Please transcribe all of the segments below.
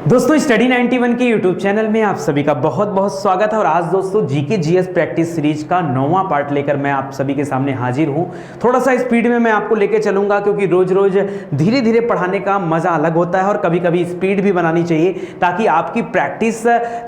दोस्तों स्टडी 91 के YouTube channel में आप सभी का बहुत बहुत स्वागत है। और आज दोस्तों जीके जीएस प्रैक्टिस सीरीज का 9वां पार्ट लेकर मैं आप सभी के सामने हाजिर हूं। थोड़ा सा स्पीड में मैं आपको लेके चलूंगा क्योंकि रोज रोज धीरे धीरे पढ़ाने का मजा अलग होता है और कभी कभी स्पीड भी बनानी चाहिए ताकि आपकी प्रैक्टिस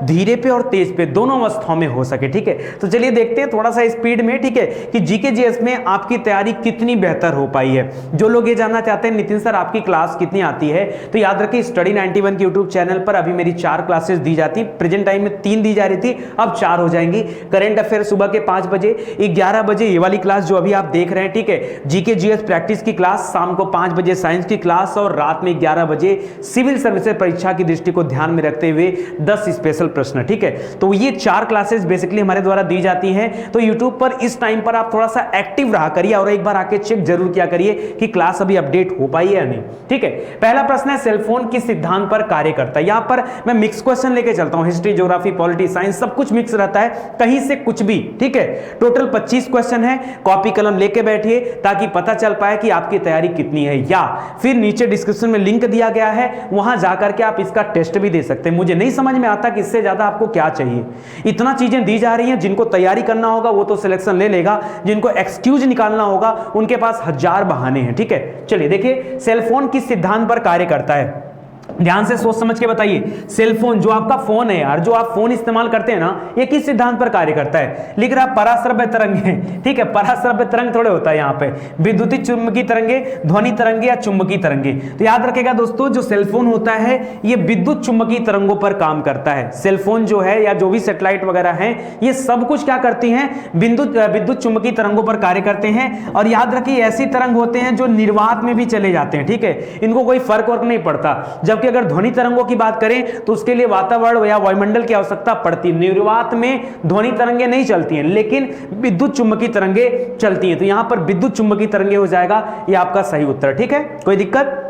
धीरे पे और तेज पे दोनों अवस्थाओं में हो सके। ठीक है, तो चलिए देखते हैं थोड़ा सा स्पीड में। ठीक है, कि जीके जीएस में आपकी तैयारी कितनी बेहतर हो पाई है। जो लोग ये जानना चाहते हैं नितिन सर आपकी क्लास कितनी आती है, तो याद रखिए स्टडी 91 के यूट्यूब चैनल पर अभी मेरी 4 क्लासेस दी जाती। प्रेजेंट टाइम में 3 दी जा रही थी, अब 4 हो जाएंगी। करंट अफेयर सुबह के 5 बजे, 11 बजे ये वाली क्लास जो अभी आप देख रहे हैं। ठीक है, जीके जीएस प्रैक्टिस की क्लास, शाम को 5 बजे साइंस की क्लास और रात में 11 बजे सिविल सर्विसेज परीक्षा की दृष्टि को ध्यान में रखते हुए 10 स्पेशल प्रश्न। ठीक है, तो ये 4 क्लासेस बेसिकली हमारे द्वारा दी जाती हैं। तो यूट्यूब पर इस टाइम पर आप थोड़ा सा एक्टिव रहा करिए और एक बार आके चेक जरूर किया करिए कि क्लास अभी अपडेट हो पाई है या नहीं। ठीक है, पहला प्रश्न है सेलफोन किस सिद्धांत पर कार्य करता है। यहां पर मैं मिक्स क्वेश्चन लेके चलता हूं, हिस्ट्री, ज्योग्राफी, पॉलिटी, साइंस सब कुछ मिक्स रहता है, कहीं से कुछ भी। ठीक है, टोटल 25 क्वेश्चन है। कॉपी कलम लेके बैठिए ताकि पता चल पाए कि आपकी तैयारी कितनी है, या फिर नीचे डिस्क्रिप्शन में लिंक दिया गया है, वहां जाकर के आप इसका टेस्ट भी दे सकते हैं। मुझे नहीं समझ में आता कि इससे ज्यादा आपको क्या चाहिए। इतना चीजें दी जा रही हैं, जिनको तैयारी करना होगा वो तो सिलेक्शन ले लेगा, जिनको एक्सक्यूज निकालना होगा उनके पास हजार बहाने हैं। ठीक है, चलिए देखिए सेलफोन किस सिद्धांत पर कार्य करता है। ध्यान से सोच समझ के बताइए। सेलफोन जो आपका फोन है यार, जो आप फोन इस्तेमाल करते हैं ना, ये किस सिद्धांत पर कार्य करता है। लिख रहा पराश्रव्य तरंगे। ठीक है, पराश्रव्य तरंग थोड़े होता है यहाँ पे, विद्युतीय चुंबकीय तरंगे, ध्वनि तरंगे या चुंबकीय तरंगे। तो याद रखेगा दोस्तों, जो सेलफोन होता है ये विद्युत चुंबकीय तरंगों पर काम करता है। सेलफोन जो है या जो भी सैटेलाइट वगैरह है, ये सब कुछ क्या करती हैं, विद्युत चुंबकीय तरंगों पर कार्य करते हैं। और याद रखिए ऐसी तरंग होते हैं जो निर्वात में भी चले जाते हैं। ठीक है, इनको कोई फर्क वर्क नहीं पड़ता। जबकि अगर ध्वनि तरंगों की बात करें तो उसके लिए वातावरण या वायुमंडल की आवश्यकता पड़ती है। निर्वात में ध्वनि तरंगे नहीं चलती हैं, लेकिन विद्युत चुंबकीय तरंगे चलती हैं। तो यहां पर विद्युत चुंबकीय तरंगे हो जाएगा, ये आपका सही उत्तर। ठीक है, कोई दिक्कत?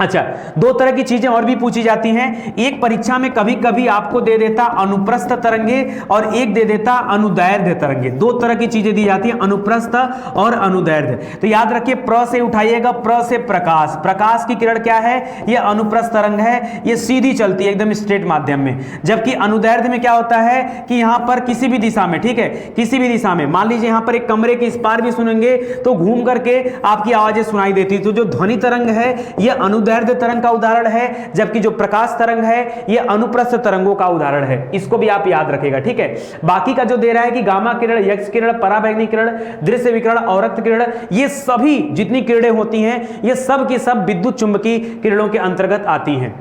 अच्छा, 2 तरह की चीजें और भी पूछी जाती हैं। एक परीक्षा में कभी कभी आपको दे देता अनुप्रस्थ तरंगे और एक दे देता अनुदैर्ध्य तरंगे। 2 तरह की चीजें दी जाती हैं, अनुप्रस्थ और अनुदैर्ध्य। तो याद रखिए प्र से उठाइएगा, प्र से प्रकाश। प्रकाश की किरण क्या है, ये अनुप्रस्थ तरंग है, ये सीधी चलती है एकदम स्ट्रेट माध्यम में। जबकि अनुदैर्ध्य में क्या होता है कि यहां पर किसी भी दिशा में, ठीक है, किसी भी दिशा में, मान लीजिए यहां पर एक कमरे के इस पार भी सुनेंगे तो घूम करके आपकी आवाजें सुनाई देती। तो जो ध्वनि तरंग है ये अनुदैर्ध्य तरंग का उदाहरण है, जबकि जो प्रकाश तरंग है ये अनुप्रस्थ तरंगों का उदाहरण है। इसको भी आप याद रखेगा। ठीक है, बाकी का जो दे रहा है कि गामा किरण, एक्स किरण, पराबैंगनी किरण, दृश्य विकिरण, अवरक्त किरण, ये सभी जितनी किरणें होती हैं ये सब की सब विद्युत चुंबकीय किरणों के अंतर्गत आती हैं।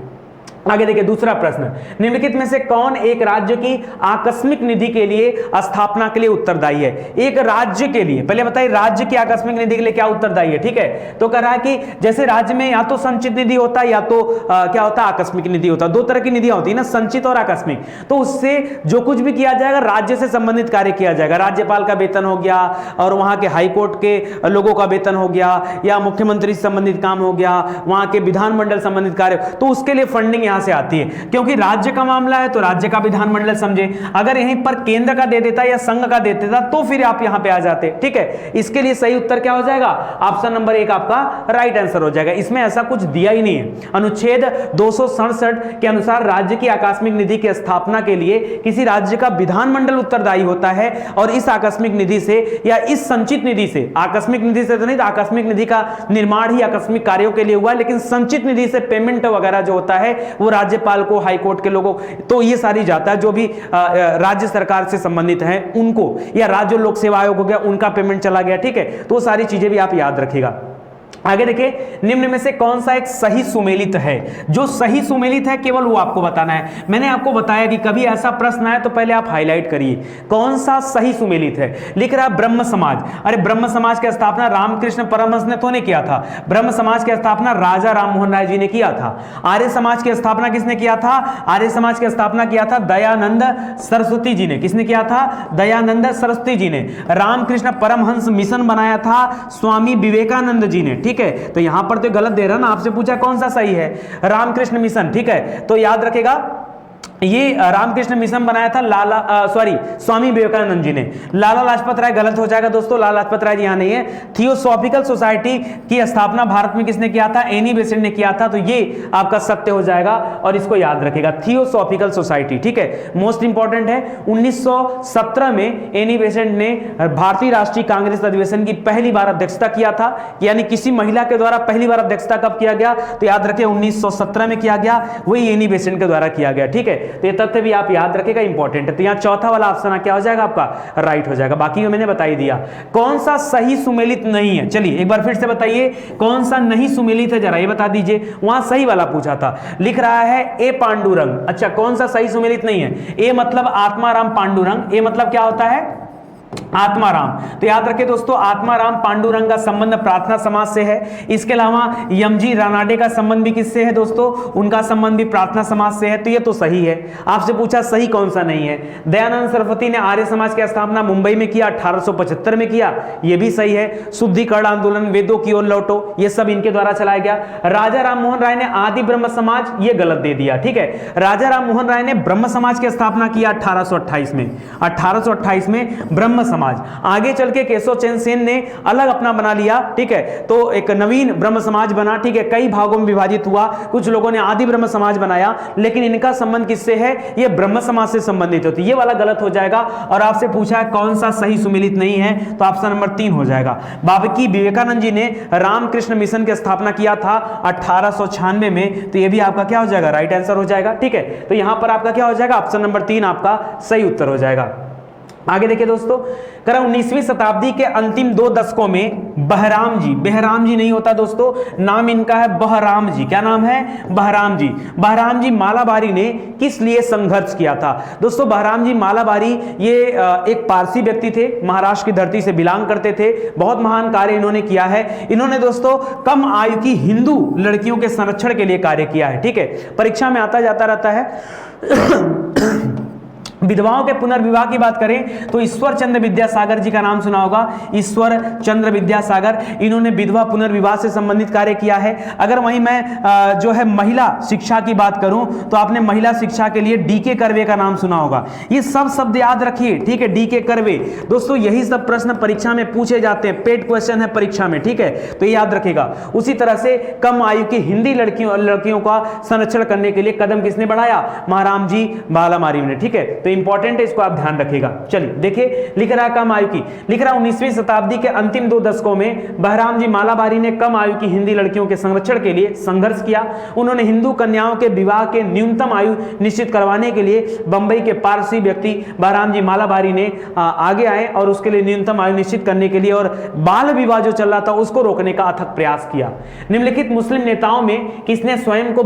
आगे देखिए दूसरा प्रश्न, निम्नलिखित में से कौन एक राज्य की आकस्मिक निधि के लिए स्थापना के लिए उत्तरदायी है। एक राज्य के लिए, पहले बताइए राज्य की आकस्मिक निधि के लिए क्या उत्तरदायी है। ठीक है, तो कह रहा है कि जैसे राज्य में या तो संचित निधि होता है या तो क्या होता है, आकस्मिक निधि होता है। 2 तरह की निधियां होती है ना, संचित और आकस्मिक। तो उससे जो कुछ भी किया जाएगा राज्य से संबंधित कार्य किया जाएगा। राज्यपाल का वेतन हो गया और वहां के हाईकोर्ट के लोगों का वेतन हो गया, या मुख्यमंत्री से संबंधित काम हो गया, वहां के विधानमंडल संबंधित कार्य, तो उसके लिए फंडिंग यहां से आती है। क्योंकि राज्य का मामला है तो राज्य का विधानमंडल समझे। अगर यहीं पर केंद्र का दे देता या संघ का दे देता तो फिर आप यहां पे आ जाते। ठीक है, इसके लिए सही उत्तर क्या हो जाएगा, ऑप्शन नंबर 1 आपका राइट आंसर हो जाएगा। इसमें ऐसा कुछ दिया ही नहीं है। अनुच्छेद 267 के अनुसार राज्य की आकस्मिक निधि की स्थापना के लिए किसी राज्य का विधानमंडल उत्तरदायी होता है और इस आकस्मिक निधि से या इस संचित निधि से, आकस्मिक निधि से तो नहीं, आकस्मिक निधि का निर्माण ही आकस्मिक कार्यों के लिए हुआ है, लेकिन संचित निधि से पेमेंट वगैरह जो होता है वो राज्यपाल को, हाईकोर्ट के लोगों, तो ये सारी जाता है जो भी राज्य सरकार से संबंधित हैं उनको, या राज्य लोक सेवा आयोग हो गया उनका पेमेंट चला गया। ठीक है, तो वो सारी चीजें भी आप याद रखिएगा। आगे देखिए, निम्न में से कौन सा एक सही सुमेलित है। जो सही सुमेलित है केवल वो आपको बताना है। मैंने आपको बताया कि कभी ऐसा प्रश्न आए तो पहले आप हाईलाइट करिए कौन सा सही सुमेलित है। लिख रहा ब्रह्म समाज। अरे ब्रह्म समाज की स्थापना रामकृष्ण परमहंस ने तो नहीं किया था। ब्रह्म समाज की स्थापना राजा राममोहन राय जी ने किया था। आर्य समाज की स्थापना किसने किया था, आर्य समाज की स्थापना किया था दयानंद सरस्वती जी ने। किसने किया था, दयानंद सरस्वती जी ने। रामकृष्ण परमहंस मिशन बनाया था स्वामी विवेकानंद जी ने। ठीक है, तो यहां पर तो गलत दे रहा ना, आपसे पूछा कौन सा सही है, रामकृष्ण मिशन। ठीक है, तो याद रखेगा ये रामकृष्ण मिशन बनाया था स्वामी विवेकानंद जी ने। लाला लाजपत राय गलत हो जाएगा दोस्तों, लाला लाजपत राय जी यहाँ नहीं है। थियोसॉफिकल सोसाइटी की स्थापना भारत में किसने किया था? एनी बेसेंट ने किया था, तो ये आपका सत्य हो जाएगा और इसको याद रखेगा, थियोसॉफिकल सोसाइटी। ठीक है, मोस्ट इंपॉर्टेंट है। 1917 में एनी बेसेंट ने भारतीय राष्ट्रीय कांग्रेस अधिवेशन की पहली बार अध्यक्षता किया था, यानी किसी महिला के द्वारा पहली बार अध्यक्षता कब किया गया? तो याद रखें 1917 में किया गया, वही एनी बेसेंट के द्वारा किया गया। ठीक है, तो ये तथ्य भी आप याद रखेगा, इंपॉर्टेंट है। तो यहाँ चौथा वाला ऑप्शन क्या हो जाएगा आपका? राइट हो जाएगा। बाकी मैंने बता ही दिया। कौन सा सही सुमेलित नहीं है? चलिए एक बार फिर से बताइए, कौन सा नहीं सुमेलित है, जरा ये बता दीजिए। वहां सही वाला पूछा था, लिख रहा है ए पांडुरंग। अच्छा, कौन सा सही सुमेलित नहीं है? ए मतलब आत्माराम पांडुरंग, ए मतलब क्या होता है? आत्माराम। तो याद रखें दोस्तों, आत्माराम पांडुरंग का संबंध प्रार्थना समाज से है। इसके अलावा यमजी रानाडे का संबंध भी किससे है दोस्तों? उनका संबंध भी प्रार्थना समाज से है। तो ये तो सही है। आपसे पूछा सही कौन सा नहीं है? दयानंद सरस्वती ने आर्य समाज की स्थापना मुंबई में किया, 1875 में किया, ये भी सही है। शुद्धिकरण आंदोलन, वेदों की ओर लौटो, ये सब इनके द्वारा चलाया गया। राजा राम मोहन राय ने आदि ब्रह्म समाज, ये गलत दे दिया। ठीक है, राजा राम मोहन राय ने ब्रह्म समाज की स्थापना किया 1828 में, 1828 में ब्रह्म समाज। आगे चल के केशव चंद्र सेन ने अलग अपना बना लिया। ठीक है, तो एक नवीन ब्रह्म समाज बना। ठीक है, कई भागों में विभाजित हुआ, कुछ लोगों ने आदि ब्रह्म समाज बनाया, लेकिन इनका संबंध किससे है? ये ब्रह्म समाज से संबंधित होती है। ये वाला गलत हो जाएगा। और आपसे पूछा है कौन सा सही सुमेलित नहीं है, तो ऑप्शन नंबर 3 हो जाएगा। बाबकी विवेकानंद जी ने रामकृष्ण मिशन की स्थापना किया था 1896 में, तो ये भी आपका क्या हो जाएगा? राइट आंसर हो जाएगा। ठीक है, तो यहां पर आपका क्या हो जाएगा? ऑप्शन नंबर 3 आपका सही उत्तर हो जाएगा। आगे देखिए दोस्तों, 19वीं शताब्दी के अंतिम 2 दशकों में बहराम जी नहीं होता दोस्तों, नाम इनका है बहराम जी। क्या नाम है? बहराम जी। बहराम जी मालाबारी ने किस लिए संघर्ष किया था? दोस्तों बहराम जी मालाबारी ये एक पारसी व्यक्ति थे, महाराष्ट्र की धरती से बिलोंग करते थे। बहुत महान कार्य इन्होंने किया है। इन्होंने दोस्तों कम आयु की हिंदू लड़कियों के संरक्षण के लिए कार्य किया है। ठीक है, परीक्षा में आता जाता रहता है। विधवाओं के पुनर्विवाह की बात करें तो ईश्वर चंद्र विद्यासागर जी का नाम सुना होगा, ईश्वर चंद्र विद्यासागर। इन्होंने विधवा पुनर्विवाह से संबंधित कार्य किया है। अगर वहीं मैं जो है महिला शिक्षा की बात करूं तो आपने महिला शिक्षा के लिए डीके कर्वे का नाम सुना होगा। ये सब शब्द याद रखिए। ठीक है, डीके कर्वे दोस्तों, यही सब प्रश्न परीक्षा में पूछे जाते हैं, पेड क्वेश्चन है परीक्षा में। ठीक है, तो ये याद रखेगा। उसी तरह से कम आयु की हिंदी लड़कियों का संरक्षण करने के लिए कदम किसने बढ़ाया? महाराम जी बालामारी ने। ठीक है, तो इंपॉर्टेंट है, इसको आप ध्यान रखिएगा। चलिए देखिए, लिख रहा है कम आयु की, लिख रहा 19वीं शताब्दी के अंतिम 2 दशकों में बहराम जी मालाबारी ने कम आयु की हिंदी लड़कियों के संरक्षण के लिए संघर्ष किया। उन्होंने हिंदू कन्याओं के विवाह के न्यूनतम आयु निश्चित करवाने के लिए बंबई के पारसी व्यक्ति बहराम जी मालाबारी ने आगे आए और उसके लिए न्यूनतम आयु निश्चित करने के लिए और बाल विवाह जो चल रहा था उसको रोकने का अथक प्रयास किया। निम्नलिखित मुस्लिम नेताओं में किसने स्वयं को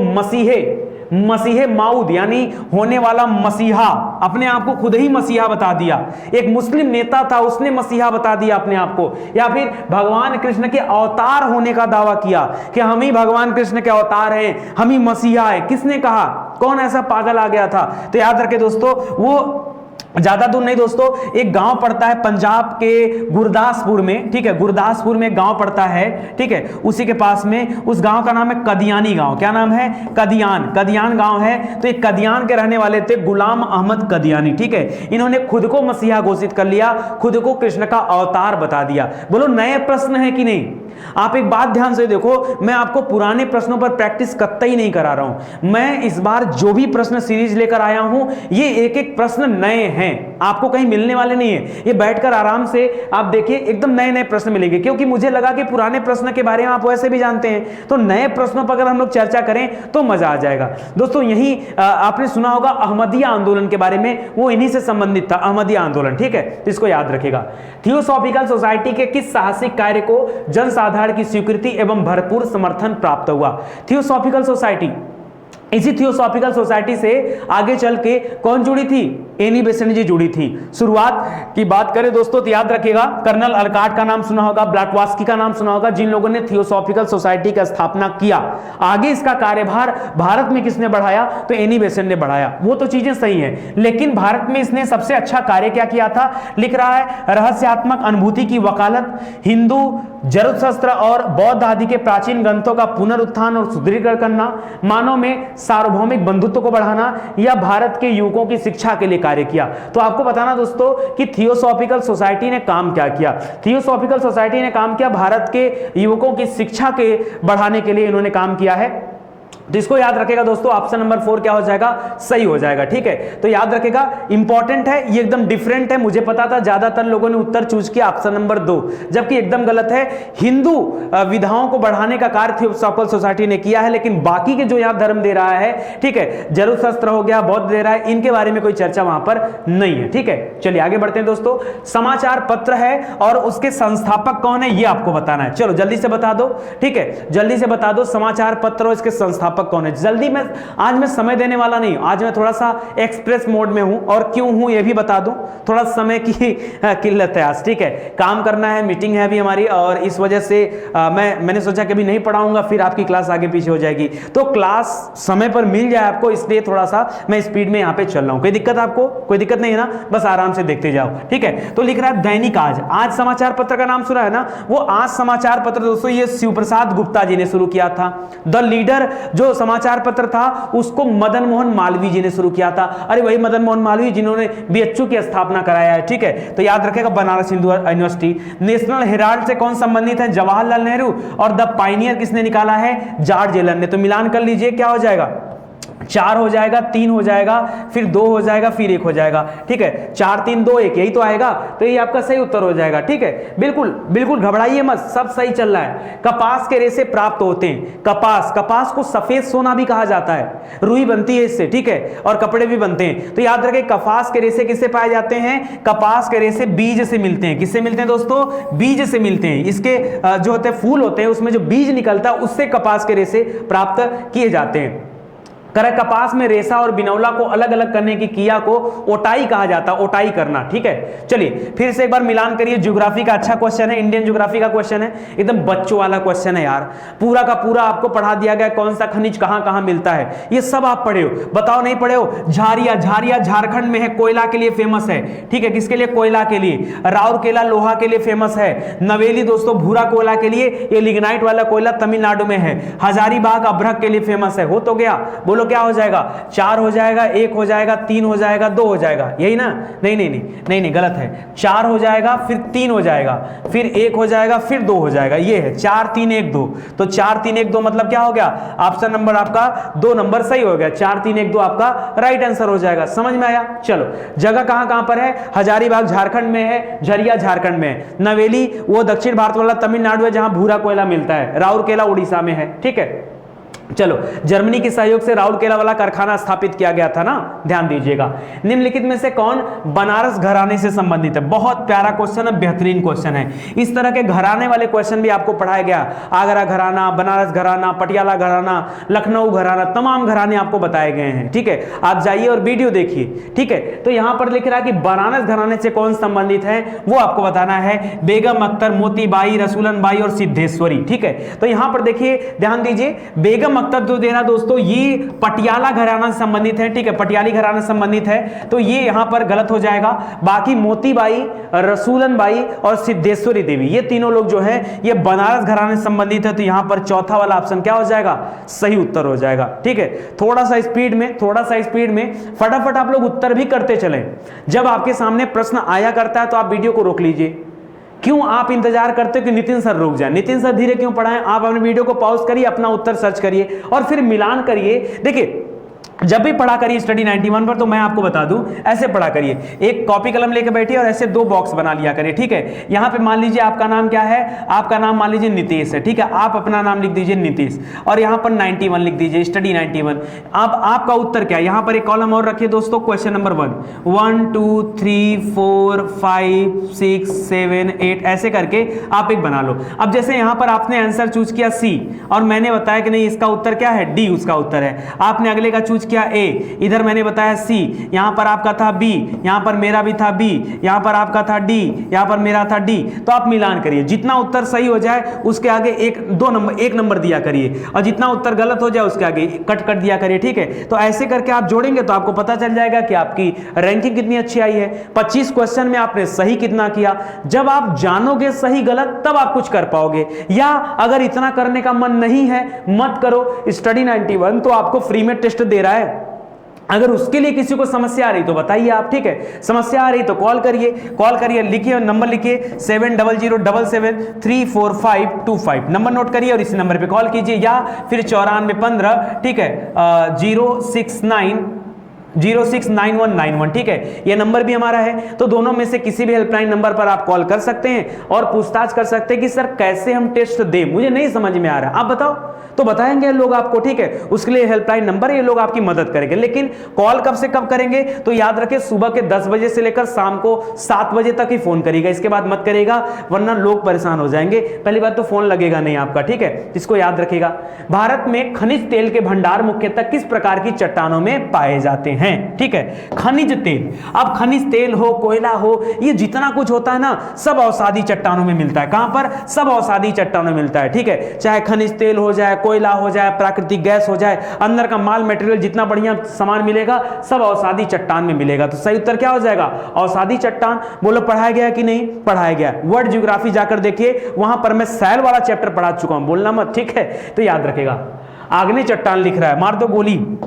मसीहे माऊद यानी होने वाला मसीहा, अपने आप को खुद ही मसीहा बता दिया? एक मुस्लिम नेता था, उसने मसीहा बता दिया अपने आप को। या फिर भगवान कृष्ण के अवतार होने का दावा किया कि हम ही भगवान कृष्ण के अवतार हैं, हम ही मसीहा है। किसने कहा? कौन ऐसा पागल आ गया था? तो याद रखें दोस्तों, वो ज्यादा दूर नहीं दोस्तों, एक गांव पड़ता है पंजाब के गुरदासपुर में। ठीक है, गुरदासपुर में एक गांव पड़ता है। ठीक है, उसी के पास में उस गांव का नाम है कदियानी गांव। क्या नाम है? कदियान गांव है। तो एक कदियान के रहने वाले थे गुलाम अहमद कदियानी। ठीक है, इन्होंने खुद को मसीहा घोषित कर लिया, खुद को कृष्ण का अवतार बता दिया। बोलो नए प्रश्न है कि नहीं? आप एक बात ध्यान से देखो, मैं आपको पुराने प्रश्नों पर प्रैक्टिस कतई नहीं करा रहा हूं। मैं इस बार जो भी प्रश्न सीरीज लेकर आया हूं, ये एक एक प्रश्न नए हैं, आपको कहीं मिलने वाले नहीं है। ये बैठकर आराम से आप देखिए, एकदम नए नए प्रश्न मिलेंगे, क्योंकि मुझे लगा कि पुराने प्रश्न के बारे में आप वैसे भी जानते हैं, तो नए प्रश्नों पर अगर हम लोग चर्चा करें तो मजा आ जाएगा। दोस्तों यही आपने सुना होगा अहमदिया आंदोलन के बारे में, वो इन्हीं से संबंधित था, अहमदिया आंदोलन। ठीक है, तो इसको याद रखेगा। थियोसॉफिकल सोसाइटी के किस साहसिक कार्य को जनसाधारण की स्वीकृति एवं भरपूर समर्थन प्राप्त हुआ? थियोसॉफिकल सोसाइटी, इसी थियोसॉफिकल सोसाइटी से आगे चल के कौन जुड़ी थी? एनी बेसेंट जी जुड़ी थी। शुरुआत की बात करें दोस्तों तो याद रखिएगा, कर्नल अल्काट का नाम सुना होगा, ब्लाटवास्की का नाम सुना होगा, जिन लोगों ने थियोसॉफिकल सोसाइटी का स्थापना किया। आगे इसका कार्यभार भारत में किसने बढ़ाया? तो एनी बेसेंट ने बढ़ाया। वो तो चीजें सही है, लेकिन भारत में इसने सबसे अच्छा कार्य क्या किया था? लिख रहा है, रहस्यात्मक अनुभूति की वकालत, हिंदू जरुथस्त्र और बौद्ध आदि के प्राचीन ग्रंथों का पुनरुत्थान और सुदृढ़ीकरण करना, मानव में सार्वभौमिक बंधुत्व को बढ़ाना, या भारत के युवकों की शिक्षा के लिए कार्य किया। तो आपको बताना दोस्तों कि थियोसॉफिकल सोसाइटी ने काम क्या किया। थियोसॉफिकल सोसाइटी ने काम किया, भारत के युवकों की शिक्षा के बढ़ाने के लिए इन्होंने काम किया है। तो इसको याद रखेगा दोस्तों, ऑप्शन नंबर 4 क्या हो जाएगा? सही हो जाएगा। ठीक है, तो याद रखेगा, इंपॉर्टेंट है, ये एकदम डिफरेंट है। मुझे पता था ज्यादातर लोगों ने उत्तर चूज किया ऑप्शन नंबर 2, जबकि एकदम गलत है। हिंदू विधाओं को बढ़ाने का कार्य थियोसॉफिकल सोसाइटी ने किया है, लेकिन बाकी के जो यहां धर्म दे रहा है, ठीक है, जरुथस्त्र हो गया, बौद्ध दे रहा है, इनके बारे में कोई चर्चा वहां पर नहीं है। ठीक है, चलिए आगे बढ़ते हैं दोस्तों। समाचार पत्र है और उसके संस्थापक कौन है, ये आपको बताना है। चलो जल्दी से बता दो। ठीक है, जल्दी से बता दो, समाचार पत्र और इसके संस्थापक कौन है? जल्दी में, आज मैं समय देने वाला नहीं हूं, आज मैं थोड़ा सा एक्सप्रेस मोड में हूं, और क्यों हूं ये भी बता दूं, थोड़ा समय की किल्लत है आज। ठीक है, काम करना है, मीटिंग है अभी हमारी, और इस वजह से मैंने सोचा कि अभी नहीं पढ़ाऊंगा, फिर आपकी क्लास आगे पीछे हो जाएगी। तो क्लास समय पर मिल जाए आपको, इसलिए थोड़ा सा मैं स्पीड में यहां पे चल रहा हूं। कोई दिक्कत आपको? कोई दिक्कत नहीं है ना, बस आराम से देखते जाओ। ठीक है, तो लिख रहा है दैनिक आज। आज समाचार पत्र का नाम सुना है ना, वो आज समाचार पत्र दोस्तों ये शिव प्रसाद गुप्ता जी ने शुरू किया था। द लीडर जो समाचार पत्र था उसको मदन मोहन मालवीय जी ने शुरू किया था। अरे वही मदन मोहन मालवीय जिन्होंने बीएचयू की स्थापना कराया है। ठीक है, तो याद रखेगा, Banaras Hindu university. National Herald से कौन संबंधित है? जवाहरलाल नेहरू। और द पाइनियर किसने निकाला है? जॉर्ज एलन ने। तो मिलान कर लीजिए, क्या हो जाएगा? 4 हो जाएगा, 3 हो जाएगा, फिर 2 हो जाएगा, फिर 1 हो जाएगा। ठीक है, 4 3 2 1 यही तो आएगा, तो ये आपका सही उत्तर हो जाएगा। ठीक है, बिल्कुल बिल्कुल घबराइए मत, सब सही चल रहा है। कपास के रेशे प्राप्त होते हैं। कपास को सफेद सोना भी कहा जाता है, रुई बनती है इससे। ठीक है, और कपड़े भी बनते हैं। तो याद रखें, कपास के रेशे किससे पाए जाते हैं? कपास के रेशे बीज से मिलते हैं। किससे मिलते हैं दोस्तों? बीज से मिलते हैं। इसके जो होते हैं फूल होते हैं, उसमें जो बीज निकलता है उससे कपास के रेशे प्राप्त किए जाते हैं। कपास में रेशा और बिनौला को अलग अलग करने की क्रिया को ओटाई कहा जाता है, ओटाई करना। ठीक है, चलिए फिर से एक बार मिलान करिए। ज्योग्राफी का अच्छा क्वेश्चन है, इंडियन ज्योग्राफी का क्वेश्चन है, एकदम बच्चों वाला क्वेश्चन है यार। पूरा का पूरा आपको पढ़ा दिया गया, कौन सा खनिज कहां कहां मिलता है, ये सब आप पढ़े हो। बताओ नहीं पढ़े हो? झारिया झारखंड में है, कोयला के लिए फेमस है। ठीक है, किसके लिए? कोयला के लिए। राउरकेला लोहा के लिए फेमस है। नवेली दोस्तों भूरा कोयला के लिए, ये लिग्नाइट वाला कोयला तमिलनाडु में है। हजारीबाग अभ्रक के लिए फेमस है। हो तो गया, बोलो क्या हो जाएगा? 4 हो जाएगा, 1 हो जाएगा, 3 हो जाएगा, 2 हो जाएगा, यही ना? नहीं, गलत है। 4 हो जाएगा, फिर 3 हो जाएगा, फिर 1 हो जाएगा, फिर 2 हो जाएगा, ये है 4 3 1 2। तो 4 3 1 2 मतलब क्या हो गया? ऑप्शन नंबर आपका 2 नंबर सही हो गया। 4 3 1 2 आपका राइट आंसर हो जाएगा। समझ में आया? चलो, जगह कहां कहां पर है? हजारीबाग झारखंड में है, झरिया झारखंड में है। नवेली वो दक्षिण भारत वाला तमिलनाडु है जहां भूरा कोयला मिलता है। राउरकेला उड़ीसा में है। ठीक है, चलो, जर्मनी के सहयोग से राउरकेला वाला कारखाना स्थापित किया गया था ना, ध्यान दीजिएगा। निम्नलिखित में से कौन बनारस घराने से संबंधित है? बहुत प्यारा क्वेश्चन है, बेहतरीन क्वेश्चन है। इस तरह के घराने वाले क्वेश्चन भी आपको पढ़ाया गया। आगरा घराना, बनारस घराना, पटियाला घराना, लखनऊ घराना, तमाम घराने आपको बताए गए हैं। ठीक है, आप जाइए और वीडियो देखिए। ठीक है, तो यहां पर लिख रहा है कि बनारस घराने से कौन संबंधित है, वो आपको बताना है। बेगम अख्तर, मोतीबाई, रसूलन बाई और सिद्धेश्वरी। ठीक है, तो यहां पर देखिए, ध्यान दीजिए, बेगम अख्तर जो दे रहा दोस्तों, ये पटियाला घराना से संबंधित है। ठीक है, पटियाली घराना से संबंधित है, तो ये यहां पर गलत हो जाएगा। बाकी मोतीबाई, रसूलन बाई और सिद्धेश्वरी देवी, ये तीनों लोग जो है ये बनारस घराने से संबंधित है। तो यहां पर चौथा वाला ऑप्शन क्या हो जाएगा? सही उत्तर हो जाएगा। ठीक है, थोड़ा सा स्पीड में फटाफट आप लोग उत्तर भी करते चलें। जब आपके सामने प्रश्न आया करता है तो आप वीडियो को रोक लीजिए। क्यों आप इंतजार करते हो कि नितिन सर रुक जाए? नितिन सर धीरे क्यों पढ़ाएं? आप अपने वीडियो को पॉज करिए, अपना उत्तर सर्च करिए और फिर मिलान करिए। देखिए, जब भी पढ़ा करिए स्टडी 91 पर, तो मैं आपको बता दूं, ऐसे पढ़ा करिए। एक कॉपी कलम लेकर बैठिए और ऐसे 2 बॉक्स बना लिया करिए। ठीक है, यहां पे मान लीजिए आपका नाम क्या है? आपका नाम मान लीजिए नीतीश है। ठीक है, आप अपना नाम लिख दीजिए नीतीश और यहां पर 91 लिख दीजिए, स्टडी 91। अब आपका उत्तर क्या है? यहां पर एक कॉलम और रखिए दोस्तों, क्वेश्चन नंबर 1 2 3 4 5 6 7 8 ऐसे करके आप एक बना लो। अब जैसे यहां पर आपने आंसर चूज किया सी और मैंने बताया कि नहीं इसका उत्तर क्या है? डी उसका उत्तर है। आपने अगले का चूज यूज किया A, इधर मैंने बताया C, यहां पर आपका था B, यहां पर मेरा भी था B, यहां पर आपका था D, यहां पर मेरा था D। तो आप मिलान करिए, जितना उत्तर सही हो जाए उसके आगे एक नंबर दिया करिए, और जितना उत्तर गलत हो जाए उसके आगे कट दिया करिए, ठीक है। तो ऐसे करके आप जोड़ेंगे तो आपको पता चल जाएगा कि आपकी रैंकिंग कितनी अच्छी आई है। 25 क्वेश्चन में आपने सही कितना किया। जब आप जानोगे सही गलत तब आप कुछ कर पाओगे, या अगर इतना करने का मन नहीं है मत करो। स्टडी 91 तो आपको फ्री में टेस्ट दे रहा है, अगर उसके लिए किसी को समस्या आ रही तो बताइए आप, ठीक है। समस्या आ रही तो कॉल करिए, लिखिए नंबर, लिखिए 7007734525, नंबर नोट करिए और इसी नंबर पे कॉल कीजिए, या फिर 9415, ठीक है, 0699191, ठीक है, ये नंबर भी हमारा है। तो दोनों में से किसी भी हेल्पलाइन नंबर पर आप कॉल कर सकते हैं और पूछताछ कर सकते हैं कि सर कैसे हम टेस्ट दें, मुझे नहीं समझ में आ रहा, आप बताओ, तो बताएंगे लोग आपको, ठीक है। उसके लिए हेल्पलाइन नंबर, ये लोग आपकी मदद करेंगे। लेकिन कॉल कब से कब करेंगे तो याद रखें, सुबह के 10 बजे से लेकर शाम को 7 बजे तक ही फोन करिएगा, इसके बाद मत करिएगा वरना लोग परेशान हो जाएंगे। पहली बात तो फोन लगेगा नहीं आपका, ठीक है, इसको याद रखिएगा। भारत में खनिज तेल के भंडार मुख्यतः किस प्रकार की चट्टानों में पाए जाते हैं, ठीक है, खनिज तेल। अब खनिज तेल हो, कोयला हो, ये जितना कुछ होता है ना सब अवसादी चट्टानों में मिलता है। कहां पर? सब अवसादी चट्टानों में मिलता है, ठीक है। चाहे खनिज तेल हो जाए, कोयला हो जाए, प्राकृतिक गैस हो जाए, अंदर का माल मटेरियल जितना बढ़िया सामान मिलेगा सब अवसादी चट्टान में मिलेगा। तो सही उत्तर क्या हो जाएगा? अवसादी चट्टान। बोलो पढ़ाया गया कि नहीं? पढ़ाया गया। वर्ल्ड ज्योग्राफी जाकर देखिए, वहां पर मैं सैल वाला चैप्टर पढ़ा चुका हूं, बोलना मत, ठीक है। तो याद रखेगा। आग्नेय चट्टान लिख रहा है, मार दो गोली,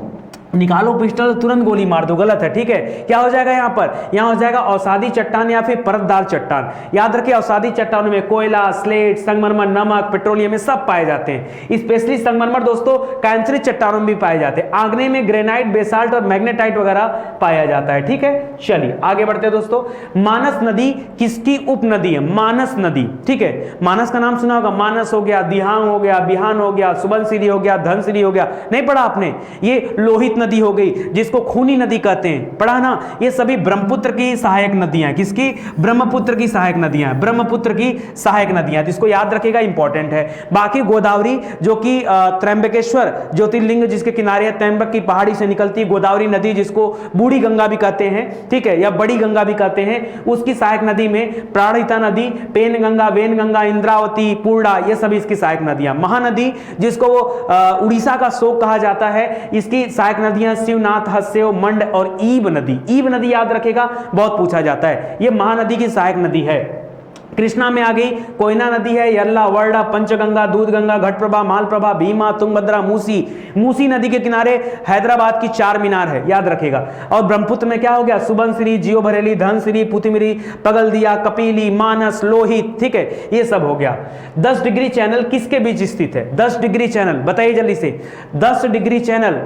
निकालो पिस्टल, तुरंत गोली मार दो, गलत है, ठीक है। क्या हो जाएगा यहां पर? यहां हो जाएगा अवसादी चट्टान या फिर परतदार चट्टान। याद रखिए अवसादी चट्टानों में कोयला, स्लेट, संगमरमर, नमक, पेट्रोलियम में सब पाए जाते हैं। स्पेशली संगमरमर दोस्तों कैंसरी चट्टानों में भी पाए जाते हैं। आग्नेय में ग्रेनाइट, बेसाल्ट और मैग्नेटाइट वगैरह पाया जाता है, ठीक है। चलिए आगे बढ़ते हैं दोस्तों। मानस नदी किसकी उपनदी है? मानस नदी, ठीक है। मानस का नाम सुना होगा, मानस हो गया, दिहांग हो गया, बिहान हो गया, सुबनसिरी हो गया, धनसिरी हो गया, नहीं पढ़ा आपने? ये लोहित नदी हो गई जिसको खूनी नदी कहते हैं, पढ़ा ना? ये सभी ब्रह्मपुत्र की सहायक नदियां, किसकी? ब्रह्मपुत्र की सहायक नदियां, ब्रह्मपुत्र की सहायक नदियां, जिसको याद रखेगा, इंपॉर्टेंट है। बाकी गोदावरी जो कि त्र्यंबकेश्वर ज्योतिर्लिंग जिसके किनारे त्र्यंबक की पहाड़ी से निकलती है, गोदावरी नदी जिसको बूढ़ी गंगा भी कहते हैं, ठीक है, या बड़ी गंगा भी कहते हैं, उसकी सहायक नदी में प्राणहिता नदी, पेन गंगा, वेन गंगा, इंद्रावती, पूर्णा, ये सभी इसकी सहायक नदियां। महानदी जिसको उड़ीसा का शोक कहा जाता है, इसकी सहायक नदियां शिवनाथ, हस्सेव, मंड और ईब नदी। ईब नदी याद रखेगा, बहुत पूछा जाता है, ये महानदी की सहायक नदी है। कृष्णा में आ गई, कोयना नदी है, यल्ला, वर्डा, पंचगंगा, दूधगंगा, घटप्रभा, मालप्रभा, भीमा, तुंगभद्रा, मूसी। मूसी नदी के किनारे हैदराबाद की 4 मीनार है, याद रखेगा। और ब्रह्मपुत्र में क्या हो गया? सुबनसिरी, जियो भरेली, धनसिरी, पुतिमिरी, पगलदिया, कपिली, मानस, लोहित, ठीक है, ये सब हो गया। 10 डिग्री चैनल किसके बीच स्थित है? 10 डिग्री चैनल बताइए जल्दी से। 10 डिग्री चैनल,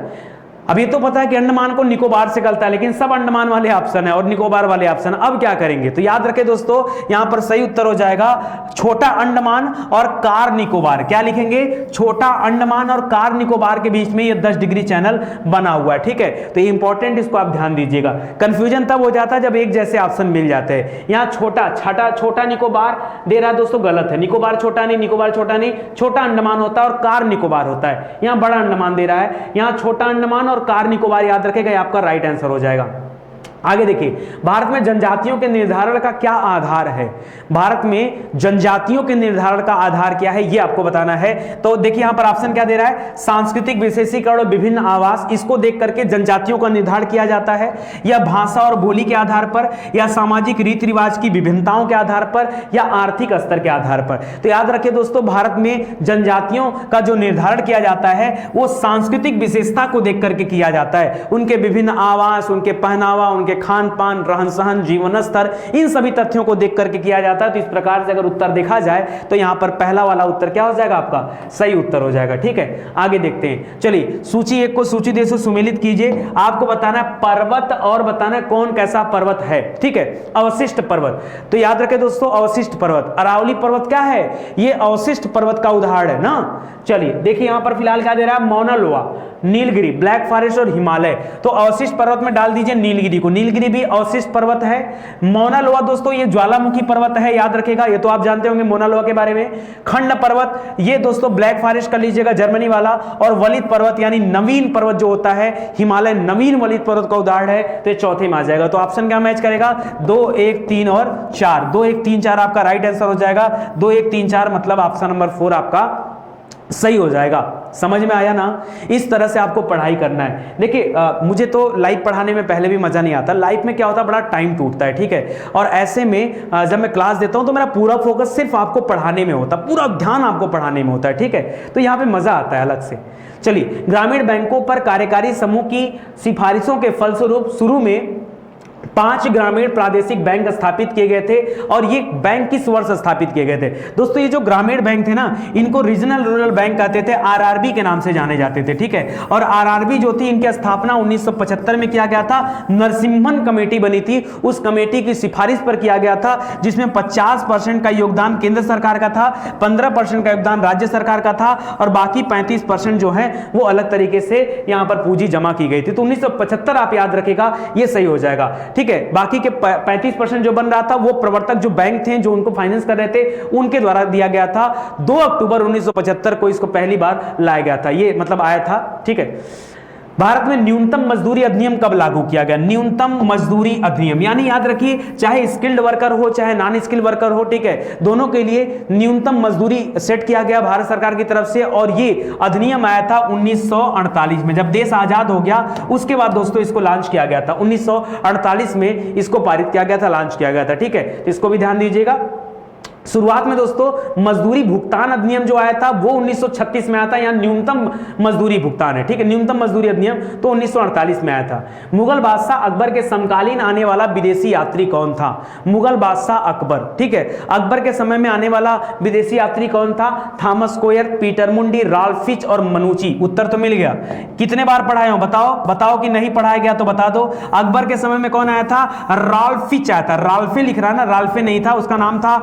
अब ये तो पता है कि अंडमान को निकोबार से कलता है, लेकिन सब अंडमान वाले ऑप्शन है और निकोबार वाले ऑप्शन। अब क्या करेंगे? तो याद रखें दोस्तों, यहां पर सही उत्तर हो जाएगा छोटा अंडमान और कार निकोबार। क्या लिखेंगे? छोटा अंडमान और कार निकोबार के बीच में ये 10 डिग्री चैनल बना हुआ है, ठीक है। तो ये इंपॉर्टेंट, इसको आप ध्यान दीजिएगा। कंफ्यूजन तब हो जाता है जब एक जैसे ऑप्शन मिल जाते हैं। यहां छोटा निकोबार दे रहा है दोस्तों, गलत है। निकोबार छोटा नहीं, निकोबार छोटा नहीं, छोटा अंडमान होता है और कार निकोबार होता है। यहां बड़ा अंडमान दे रहा है, यहां छोटा अंडमान और कार निकोबार याद रखेगा, ये आपका राइट आंसर हो जाएगा। आगे देखिए, भारत में जनजातियों के निर्धारण का क्या आधार है? भारत में जनजातियों के निर्धारण का आधार क्या है, ये आपको बताना है। तो देखिए यहां पर ऑप्शन क्या दे रहा है? सांस्कृतिक विशेषीकरण और विभिन्न आवास, इसको देख करके जनजातियों का निर्धारण किया जाता है, या भाषा और बोली के आधार पर, या सामाजिक रीति रिवाज की विभिन्नताओं के आधार पर, या आर्थिक स्तर के आधार पर। तो याद रखिए दोस्तों, भारत में जनजातियों का जो निर्धारण किया जाता है वो सांस्कृतिक विशेषता को देख करके किया जाता है। उनके विभिन्न आवास, उनके पहनावा, उनके खान पान, रहन सहन, जीवन स्तर, इन सभी तथ्यों को देख करके किया जाता है। तो इस प्रकार से अगर उत्तर देखा जाए तो यहां पर पहला वाला उत्तर क्या हो जाएगा? आपका सही उत्तर हो जाएगा, ठीक है। आगे देखते हैं, चलिए सूची 1 को सूची 2 से सुमेलित कीजिए। आपको बताना है पर्वत और बताना है कौन कैसा पर्वत है, ठीक है। अवशिष्ट पर्वत, तो याद रखें दोस्तों, अवशिष्ट पर्वत, अरावली पर्वत क्या है? ये अवशिष्ट पर्वत का उदाहरण है ना। चलिए देखिए यहां पर फिलहाल क्या दे रहा है? मौना लोआ। नीलगिरी, ब्लैक फॉरेस्ट और हिमालय, तो अवशिष्ट पर्वत में डाल दीजिए नीलगिरी को। नीलगिरी भी अवशिष्ट पर्वत है। मौना लोआ दोस्तों ये ज्वालामुखी पर्वत है, याद रखेगा, ये तो आप जानते होंगे मौना लोआ के बारे में। खंड पर्वत ये दोस्तों ब्लैक फॉरेस्ट कर लीजिएगा, जर्मनी वाला। और वलित पर्वत यानी नवीन पर्वत जो होता है हिमालय, नवीन वलित पर्वत का उदाहरण है, तो ये चौथे में आ जाएगा। तो ऑप्शन क्या मैच करेगा? 2, 1, 3 और 4। 2, 1, 3, 4 आपका राइट आंसर हो जाएगा। 2, 1, 3, 4 मतलब ऑप्शन नंबर 4 आपका सही हो जाएगा। समझ में आया ना? इस तरह से आपको पढ़ाई करना है। देखिए मुझे तो लाइव पढ़ाने में पहले भी मजा नहीं आता। लाइव में क्या होता है, बड़ा टाइम टूटता है, ठीक है। और ऐसे में जब मैं क्लास देता हूं तो मेरा पूरा फोकस सिर्फ आपको पढ़ाने में होता है, पूरा ध्यान आपको पढ़ाने में होता है, ठीक है। तो यहां पे मजा आता है अलग से। चलिए, ग्रामीण बैंकों पर कार्यकारी समूह की सिफारिशों के फलस्वरूप शुरू में 5 ग्रामीण प्रादेशिक बैंक स्थापित किए गए थे। और ये बैंक किस वर्ष स्थापित किए गए थे? दोस्तों ये जो ग्रामीण बैंक थे ना, इनको रीजनल रूरल बैंक कहते थे, आरआरबी के नाम से जाने जाते थे, ठीक है। और आरआरबी जो थी, इनकी स्थापना 1975 में किया गया था। नरसिम्हन कमेटी बनी थी, उस कमेटी की सिफारिश पर किया गया था, जिसमें 50% का योगदान केंद्र सरकार का था, 15% का योगदान राज्य सरकार का था, और बाकी 35% जो है वो अलग तरीके से यहां पर पूंजी जमा की गई थी। तो 1975 आप याद रखेगा, ये सही हो जाएगा, ठीक है। बाकी के 35% जो बन रहा था वो प्रवर्तक जो बैंक थे, जो उनको फाइनेंस कर रहे थे, उनके द्वारा दिया गया था। 2 अक्टूबर 1975 को इसको पहली बार लाया गया था, ये मतलब आया था, ठीक है। भारत में न्यूनतम मजदूरी अधिनियम कब लागू किया गया? न्यूनतम मजदूरी अधिनियम, यानी याद रखिए, चाहे स्किल्ड वर्कर हो चाहे नॉन स्किल्ड वर्कर हो, ठीक है, दोनों के लिए न्यूनतम मजदूरी सेट किया गया भारत सरकार की तरफ से। और ये अधिनियम आया था 1948 में, जब देश आजाद हो गया उसके बाद दोस्तों इसको लॉन्च किया गया था। 1948 में इसको पारित किया गया था, लॉन्च किया गया था, ठीक है। तो इसको भी ध्यान दीजिएगा। शुरुआत में दोस्तों मजदूरी भुगतान अधिनियम जो आया था वो 1936 में आया था, यहाँ न्यूनतम मजदूरी भुगतान है, ठीक है। न्यूनतम मजदूरी अधिनियम तो 1948 में आया था। मुगल बादशाह अकबर के समकालीन आने वाला विदेशी यात्री कौन था? मुगल बादशाह अकबर, ठीक है। अकबर के समय में आने वाला विदेशी यात्री कौन था? थॉमस कोयर, पीटर मुंडी, राल्फ फिच और मनुची। उत्तर तो मिल गया। कितने बार पढ़ाया हूं बताओ कि नहीं पढ़ाया गया तो बता दो। अकबर के समय में कौन आया था? राल्फ फिच आया था। राल्फे लिख रहा है ना, राल्फे नहीं था, उसका नाम था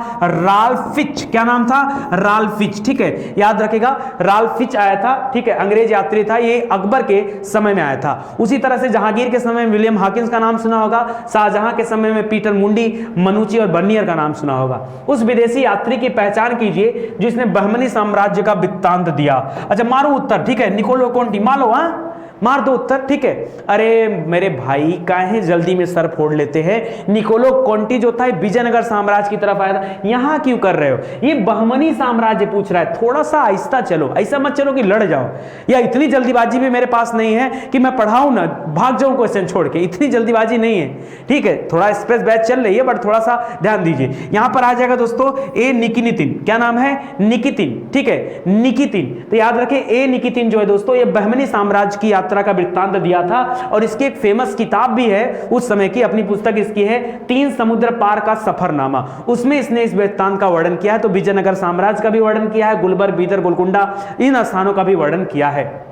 राल्फ फिच। क्या नाम था? राल्फ फिच, ठीक है, याद रखेगा। राल्फ फिच आया था, ठीक है, अंग्रेज यात्री था, ये अकबर के समय में आया था। उसी तरह से जहांगीर के समय में विलियम हॉकिंस का नाम सुना होगा, शाहजहां के समय में पीटर मुंडी, मनुची और बर्नियर का नाम सुना होगा। उस विदेशी यात्री की पहचान कीजिए जिसने बहमनी साम्राज्य का वृत्तांत दिया। अच्छा मारो उत्तर, ठीक है, निकोलो कोंटी मारो, हाँ मार दो उत्तर, ठीक है। अरे मेरे भाई काहे जल्दी में सर फोड़ लेते हैं। निकोलो कोंटी जो था विजयनगर साम्राज्य की तरफ आया था, यहां क्यों कर रहे हो? ये बहमनी साम्राज्य पूछ रहा है, थोड़ा सा आहिस्ता चलो, ऐसा मत चलो कि लड़ जाओ, या इतनी जल्दीबाजी भी मेरे पास नहीं है कि मैं पढ़ाऊं ना भाग जाऊं क्वेश्चन छोड़ के, इतनी जल्दीबाजी नहीं है, ठीक है। थोड़ा एक्सप्रेस बैच चल रही है बट थोड़ा सा ध्यान दीजिए। यहां पर आ जाएगा दोस्तों ए निकितिन। क्या नाम है? निकितिन, ठीक है, निकितिन। तो याद रखें ए निकितिन जो है दोस्तों, ये बहमनी साम्राज्य की यात्रा का वृत्तांत दिया था। और इसकी एक फेमस किताब भी है उस समय की, अपनी पुस्तक इसकी है 3 समुद्र पार का सफरनामा। उसमें इसने इस वृत्तांत का वर्णन किया है। तो विजयनगर साम्राज्य का भी वर्णन किया है, गुलबर्ग, बीदर, गोलकुंडा, इन स्थानों का भी वर्णन किया है।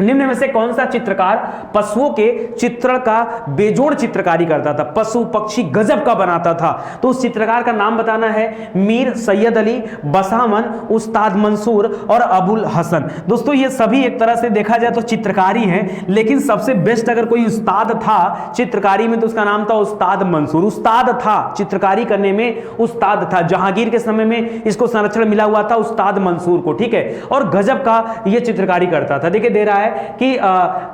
निम्न में से कौन सा चित्रकार पशुओं के चित्रण का बेजोड़ चित्रकारी करता था? पशु पक्षी गजब का बनाता था। तो उस चित्रकार का नाम बताना है। मीर सैयद अली, बसामन, उस्ताद मंसूर और अबुल हसन। दोस्तों ये सभी एक तरह से देखा जाए तो चित्रकारी हैं, लेकिन सबसे बेस्ट अगर कोई उस्ताद था चित्रकारी में तो उसका नाम था उस्ताद मंसूर। उस्ताद था चित्रकारी करने में, उस्ताद था। जहांगीर के समय में इसको संरक्षण मिला हुआ था उस्ताद मंसूर को, ठीक है। और गजब का ये चित्रकारी करता था। देखिए दे रहा है कि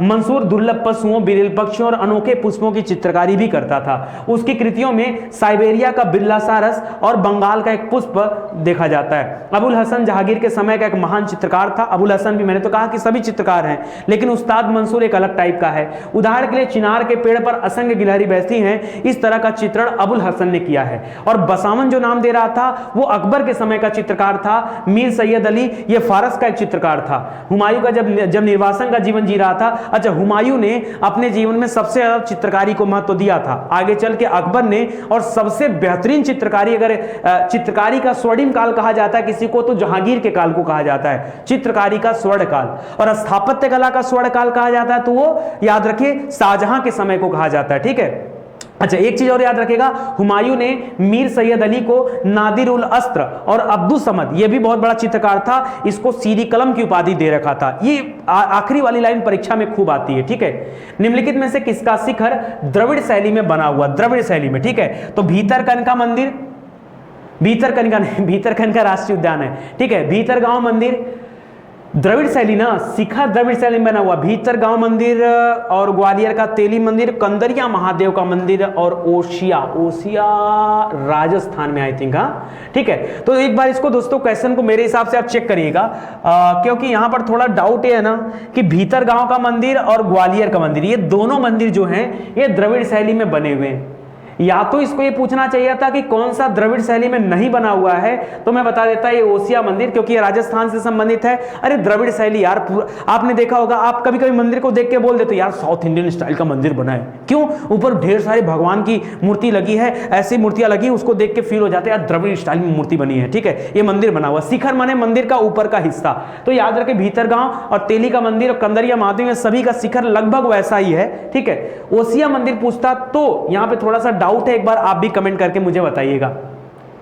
मंसूर दुर्लभ पशुओं, बिरल पक्षियों और अनोखे पुष्पों की चित्रकारी भी करता था। उसकी कृतियों में साइबेरिया का बिरला सारस और बंगाल का एक पुष्प देखा जाता है। अबुल हसन जहांगीर के समय का एक महान चित्रकार था। अबुल हसन भी, मैंने तो कहा कि सभी चित्रकार हैं, लेकिन उस्ताद मंसूर एक अलग टाइप का है। उदाहरण के लिए चिनार के पेड़ पर असंख्य गिलहरी बैठती हैं, इस तरह का चित्रण अबुल हसन ने किया है। और बसामन जो नाम दे रहा था वो अकबर के समय का चित्रकार था। मीर सैयद अली ये फारस का एक चित्रकार था। हुमायूं का जब निर्वासन का जीवन जी रहा था, अच्छा हुमायूं ने अपने जीवन में सबसे ज्यादा चित्रकारी को महत्व दिया था। आगे चल के अकबर ने, और सबसे बेहतरीन चित्रकारी, अगर चित्रकारी का स्वर्णिम काल कहा जाता है किसी को तो जहांगीर के काल को कहा जाता है, चित्रकारी का स्वर्ण काल। और स्थापत्य कला का स्वर्ण काल कहा जाता है तो वो याद रखिए शाहजहां के समय को कहा जाता है, ठीक है। अच्छा, एक चीज और याद रखेगा, हुमायूं ने मीर सैयद अली को नादिर उल अस्त्र और अब्दुल समद, ये भी बहुत बड़ा चित्रकार था, इसको सीधी कलम की उपाधि दे रखा था। ये आखिरी वाली लाइन परीक्षा में खूब आती है, ठीक है। निम्नलिखित में से किसका शिखर द्रविड़ शैली में बना हुआ, द्रविड़ शैली में, ठीक है। तो भीतरकनिका मंदिर, भीतरकनिका नहीं, भीतरकनिका राष्ट्रीय उद्यान है, ठीक है। भीतरगांव मंदिर द्रविड़ शैली ना, शिखर द्रविड़ शैली में बना हुआ, भीतरगांव मंदिर और ग्वालियर का तेली मंदिर, कंदरिया महादेव का मंदिर और ओसिया, ओसिया राजस्थान में आई थिंक, हाँ, ठीक है। तो एक बार इसको दोस्तों क्वेश्चन को मेरे हिसाब से आप चेक करिएगा, क्योंकि यहां पर थोड़ा डाउट है ना कि भीतरगांव का मंदिर और ग्वालियर का मंदिर, ये दोनों मंदिर जो हैं ये द्रविड़ शैली में बने हुए हैं। या तो इसको ये पूछना चाहिए था कि कौन सा द्रविड़ शैली में नहीं बना हुआ है, तो मैं बता देता ये ओसिया मंदिर, क्योंकि ये राजस्थान से संबंधित है। अरे द्रविड़ शैली यार, आपने देखा होगा, आप कभी कभी मंदिर को देख के बोल देते यार साउथ इंडियन स्टाइल का मंदिर बना है, क्यों? ऊपर ढेर सारे भगवान की मूर्ति लगी है, ऐसी मूर्तियां लगी, उसको देख के फील हो जाते हैं यार द्रविड़ स्टाइल में मूर्ति बनी है, ठीक है। ये मंदिर बना हुआ, शिखर माने मंदिर का ऊपर का हिस्सा, तो याद रखे भीतरगांव और तेली का मंदिर और कंदरिया महादेव में सभी का शिखर लगभग वैसा ही है, ठीक है। ओसिया मंदिर पूछता तो यहां पे थोड़ा सा डाउट है, एक बार आप भी कमेंट करके मुझे बताइएगा।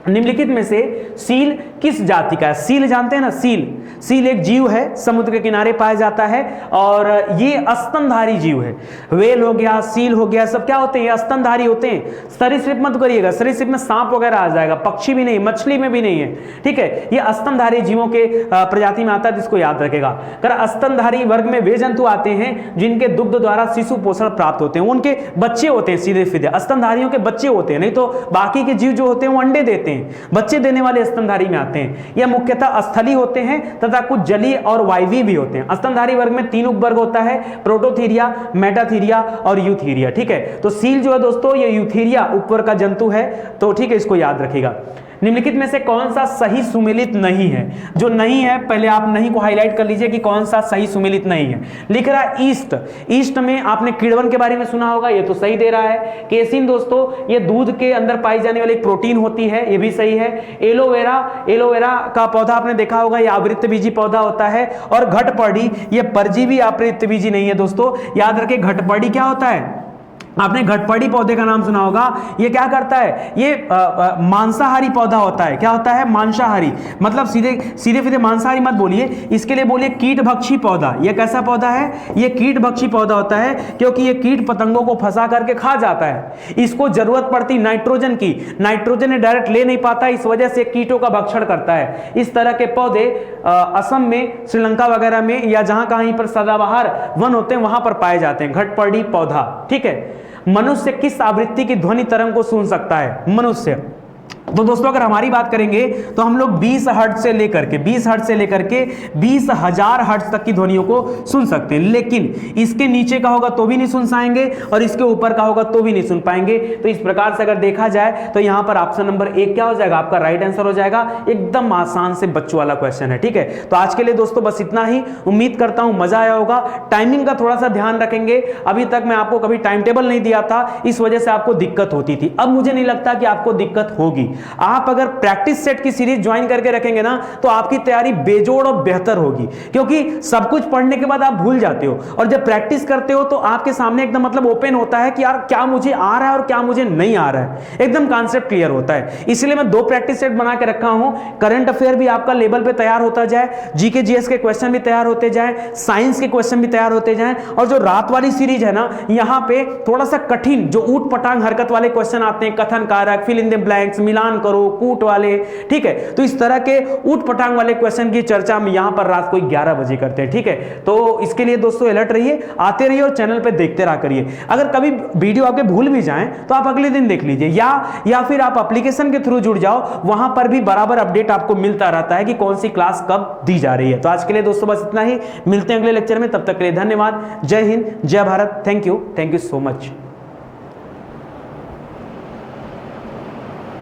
निम्नलिखित में से सील किस जाति का है? सील जानते हैं ना, सील, सील एक जीव है, समुद्र के किनारे पाया जाता है और ये स्तनधारी जीव है। व्हेल हो गया, सील हो गया, सब क्या होते हैं? स्तनधारी होते हैं। सरीसृप मत करिएगा, सरीसृप में सांप वगैरह आ जाएगा, पक्षी भी नहीं, मछली में भी नहीं है, ठीक है। ये स्तनधारी जीवों के प्रजाति में आता है, जिसको याद रखेगा। अगर स्तनधारी वर्ग में वे जंतु आते हैं जिनके दुग्ध द्वारा शिशु पोषण प्राप्त होते हैं, उनके बच्चे होते हैं, सीधे सीधे स्तनधारियों के बच्चे होते हैं, नहीं तो बाकी के जीव जो होते हैं वो अंडे देते हैं, बच्चे देने वाले स्तनधारी में आते हैं। यह मुख्यतः स्थलीय होते हैं तथा कुछ जलीय और वायवीय भी होते हैं। स्तनधारी वर्ग में 3 उपवर्ग होता है, प्रोटोथीरिया, मेटाथीरिया और यूथीरिया, ठीक है। तो सील जो है दोस्तों ये यूथीरिया उपवर्ग का जंतु है, तो ठीक है, इसको याद रखिएगा। निम्नलिखित में से कौन सा सही सुमेलित नहीं है? जो नहीं है पहले आप नहीं को हाईलाइट कर लीजिए कि कौन सा सही सुमेलित नहीं है। लिख रहा है ईस्ट, ईस्ट में आपने किड़वन के बारे में सुना होगा, ये तो सही दे रहा है। केसिन दोस्तों ये दूध के अंदर पाई जाने वाली एक प्रोटीन होती है, ये भी सही है। एलोवेरा, एलोवेरा का पौधा आपने देखा होगा, ये आवृत्तबीजी पौधा होता है। और घटपर्डी ये परजीवी आवृत्तबीजी नहीं है दोस्तों, याद रखें। घटपर्डी क्या होता है? आपने घटपर्डी पौधे का नाम सुना होगा। ये क्या करता है? ये मांसाहारी पौधा होता है। क्या होता है? मांसाहारी, मतलब सीधे सीधे मांसाहारी मत बोलिए, इसके लिए बोलिए कीटभक्षी पौधा। ये कैसा पौधा है? ये कीटभक्षी पौधा होता है, क्योंकि ये कीट पतंगों को फंसा करके खा जाता है। इसको जरूरत पड़ती नाइट्रोजन की, नाइट्रोजन डायरेक्ट ले नहीं पाता, इस वजह से कीटों का भक्षण करता है। इस तरह के पौधे असम में, श्रीलंका वगैरह में, या जहां कहीं पर सदाबहार वन होते हैं वहां पर पाए जाते हैं। घटपर्डी पौधा, ठीक है। मनुष्य किस आवृत्ति की ध्वनि तरंग को सुन सकता है? मनुष्य, तो दोस्तों अगर हमारी बात करेंगे तो हम लोग 20 हर्ट्ज से लेकर के 20,000 हर्ट्ज तक की ध्वनियों को सुन सकते हैं, लेकिन इसके नीचे का होगा तो भी नहीं सुन पाएंगे और इसके ऊपर का होगा तो भी नहीं सुन पाएंगे। तो इस प्रकार से अगर देखा जाए तो यहां पर ऑप्शन नंबर 1 क्या हो जाएगा? आपका राइट आंसर हो जाएगा। एकदम आसान से बच्चों वाला क्वेश्चन है, ठीक है। तो आज के लिए दोस्तों बस इतना ही। उम्मीद करता हूं मजा आया होगा। टाइमिंग का थोड़ा सा ध्यान रखेंगे। अभी तक मैं आपको कभी टाइम टेबल नहीं दिया था, इस वजह से आपको दिक्कत होती थी। अब मुझे नहीं लगता कि आपको दिक्कत होगी। आप अगर प्रैक्टिस सेट की सीरीज ज्वाइन करके रखेंगे ना तो आपकी तैयारी बेजोड़ और बेहतर होगी, क्योंकि सब कुछ पढ़ने के बाद आप भूल जाते हो और जब प्रैक्टिस करते हो तो आपके सामने एकदम मतलब ओपन होता है कि यार क्या मुझे आ रहा है और क्या मुझे नहीं आ रहा है, एकदम कॉन्सेप्ट क्लियर होता है। इसलिए मैं 2 प्रैक्टिस सेट बना के रखा हूं। करंट अफेयर भी आपका लेवल पे तैयार होता जाए, जीके जीएस के क्वेश्चन भी तैयार होते जाए, साइंस के क्वेश्चन भी तैयार होते जाए, और जो रात वाली सीरीज है ना यहां पे थोड़ा सा कठिन जो ऊट पटांग हरकत वाले क्वेश्चन आते हैं, कथन कारक, फिल इन द ब्लैंक्स, मिलान करो, कूट वाले, ठीक है। तो इस तरह के ऊट पटांग वाले क्वेश्चन की चर्चा हम यहां पर रात को 11 बजे करते हैं, ठीक है। तो इसके लिए दोस्तों अलर्ट रहिए, आते रहिए और चैनल पे देखते रहा करिए। अगर कभी वीडियो आपके भूल भी जाएं तो आप अगले दिन देख लीजिए, या फिर आप एप्लीकेशन के थ्रू जुड़ जाओ, वहां पर भी बराबर अपडेट आपको मिलता रहता है कि कौन सी क्लास कब दी जा रही है। तो आज के लिए दोस्तों बस इतना ही, मिलते हैं अगले लेक्चर में, तब तक के लिए धन्यवाद। जय हिंद, जय Bharat, thank you so much.